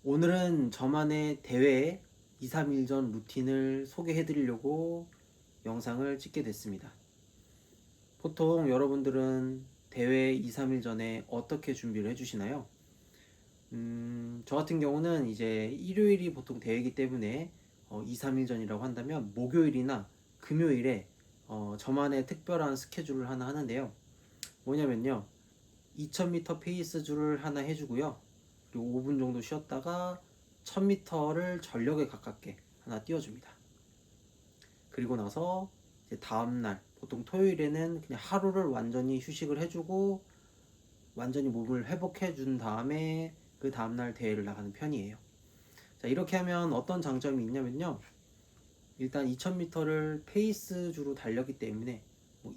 오늘은 저만의 대회 2, 3일 전 루틴을 소개해 드리려고 영상을 찍게 됐습니다. 보통 여러분들은 대회 2, 3일 전에 어떻게 준비를 해주시나요? 저 같은 경우는 이제 일요일이 보통 대회이기 때문에 2, 3일 전이라고 한다면 목요일이나 금요일에 저만의 특별한 스케줄을 하나 하는데요. 뭐냐면요. 2000m 페이스 줄을 하나 해주고요. 그리고 5분 정도 쉬었다가 1000m를 전력에 가깝게 하나 띄워줍니다. 그리고 나서 이제 다음날 보통 토요일에는 그냥 하루를 완전히 휴식을 해주고 완전히 몸을 회복해 준 다음에 그 다음날 대회를 나가는 편이에요. 자, 이렇게 하면 어떤 장점이 있냐면요. 일단 2000m를 페이스주로 달렸기 때문에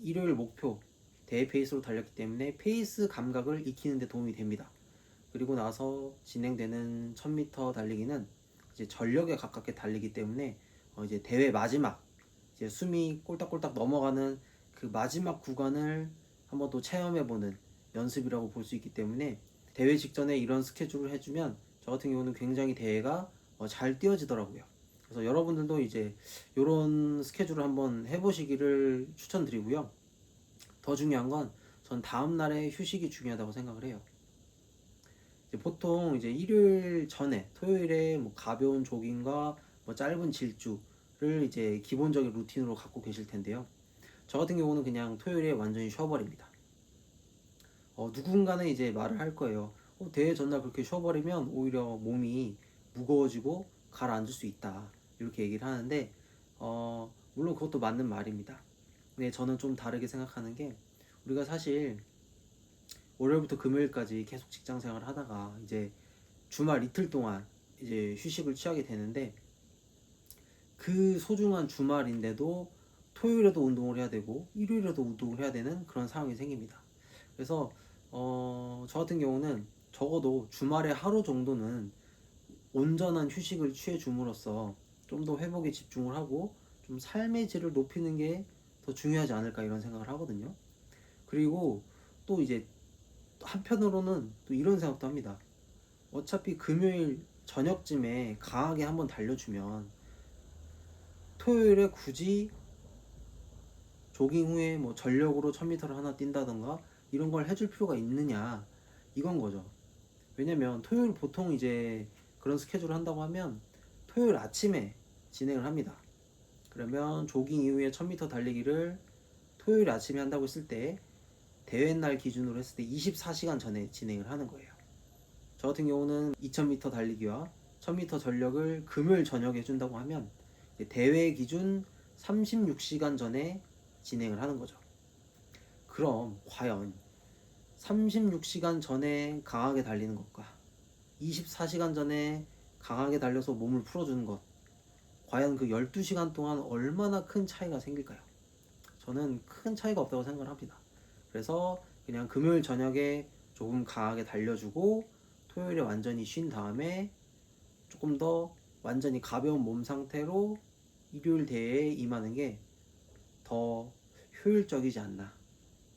일요일 목표 대회 페이스로 달렸기 때문에 페이스 감각을 익히는 데 도움이 됩니다. 그리고 나서 진행되는 1000m 달리기는 이제 전력에 가깝게 달리기 때문에 이제 대회 마지막 이제 숨이 꼴딱꼴딱 넘어가는 그 마지막 구간을 한번 또 체험해보는 연습이라고 볼 수 있기 때문에 대회 직전에 이런 스케줄을 해주면 저 같은 경우는 굉장히 대회가 잘 뛰어지더라고요. 그래서 여러분들도 이제 이런 스케줄을 한번 해보시기를 추천드리고요. 더 중요한 건 전 다음날의 휴식이 중요하다고 생각을 해요. 보통 이제 일요일 전에 토요일에 뭐 가벼운 조깅과 뭐 짧은 질주를 이제 기본적인 루틴으로 갖고 계실 텐데요. 저 같은 경우는 그냥 토요일에 완전히 쉬어버립니다. 누군가는 이제 말을 할 거예요. 대회 전날 그렇게 쉬어버리면 오히려 몸이 무거워지고 가라앉을 수 있다. 이렇게 얘기를 하는데 물론 그것도 맞는 말입니다. 근데 저는 좀 다르게 생각하는 게 우리가 사실 월요일부터 금요일까지 계속 직장 생활을 하다가 이제 주말 이틀 동안 이제 휴식을 취하게 되는데 그 소중한 주말인데도 토요일에도 운동을 해야 되고 일요일에도 운동을 해야 되는 그런 상황이 생깁니다. 그래서 저 같은 경우는 적어도 주말에 하루 정도는 온전한 휴식을 취해 줌으로써 좀 더 회복에 집중을 하고 좀 삶의 질을 높이는 게 더 중요하지 않을까 이런 생각을 하거든요. 그리고 또 이제 한편으로는 또 이런 생각도 합니다. 어차피 금요일 저녁쯤에 강하게 한번 달려주면 토요일에 굳이 조깅 후에 뭐 전력으로 1000m를 하나 뛴다던가 이런 걸 해줄 필요가 있느냐 이건 거죠. 왜냐면 토요일 보통 이제 그런 스케줄을 한다고 하면 토요일 아침에 진행을 합니다. 그러면 조깅 이후에 1000m 달리기를 토요일 아침에 한다고 했을 때 대회 날 기준으로 했을 때 24시간 전에 진행을 하는 거예요. 저 같은 경우는 2000m 달리기와 1000m 전력을 금요일 저녁에 해준다고 하면 대회 기준 36시간 전에 진행을 하는 거죠. 그럼 과연 36시간 전에 강하게 달리는 것과 24시간 전에 강하게 달려서 몸을 풀어주는 것, 과연 그 12시간 동안 얼마나 큰 차이가 생길까요? 저는 큰 차이가 없다고 생각을 합니다. 그래서 그냥 금요일 저녁에 조금 강하게 달려주고 토요일에 완전히 쉰 다음에 조금 더 완전히 가벼운 몸 상태로 일요일 대회에 임하는 게 더 효율적이지 않나.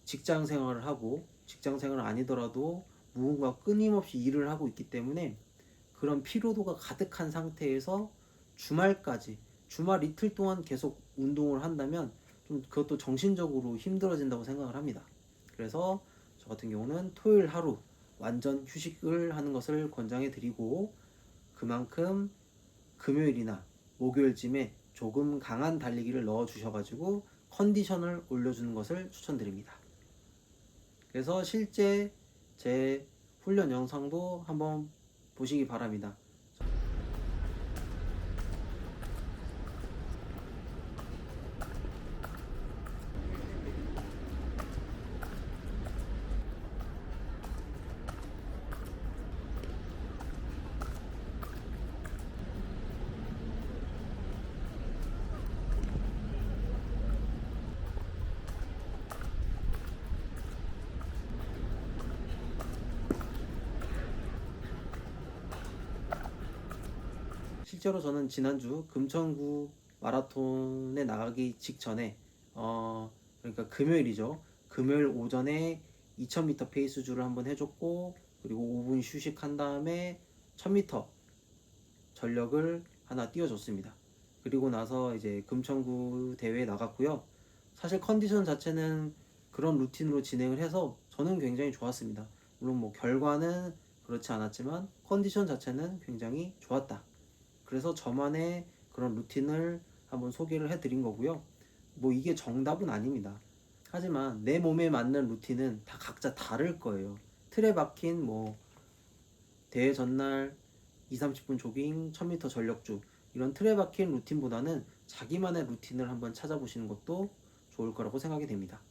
직장 생활을 하고 직장 생활 아니더라도 무언가 끊임없이 일을 하고 있기 때문에 그런 피로도가 가득한 상태에서 주말까지 주말 이틀 동안 계속 운동을 한다면 좀 그것도 정신적으로 힘들어진다고 생각을 합니다. 그래서 저 같은 경우는 토요일 하루 완전 휴식을 하는 것을 권장해 드리고 그만큼 금요일이나 목요일쯤에 조금 강한 달리기를 넣어 주셔가지고 컨디션을 올려주는 것을 추천드립니다. 그래서 실제 제 훈련 영상도 한번 보시기 바랍니다. 실제로 저는 지난주 금천구 마라톤에 나가기 직전에 그러니까 금요일이죠. 금요일 오전에 2000m 페이스주를 한번 해줬고 그리고 5분 휴식한 다음에 1000m 전력을 하나 띄워줬습니다. 그리고 나서 이제 금천구 대회에 나갔고요. 사실 컨디션 자체는 그런 루틴으로 진행을 해서 저는 굉장히 좋았습니다. 물론 뭐 결과는 그렇지 않았지만 컨디션 자체는 굉장히 좋았다. 그래서 저만의 그런 루틴을 한번 소개를 해드린 거고요. 뭐 이게 정답은 아닙니다. 하지만 내 몸에 맞는 루틴은 다 각자 다를 거예요. 틀에 박힌 뭐 대회 전날 2, 30분 조깅, 1000m 전력주 이런 틀에 박힌 루틴보다는 자기만의 루틴을 한번 찾아보시는 것도 좋을 거라고 생각이 됩니다.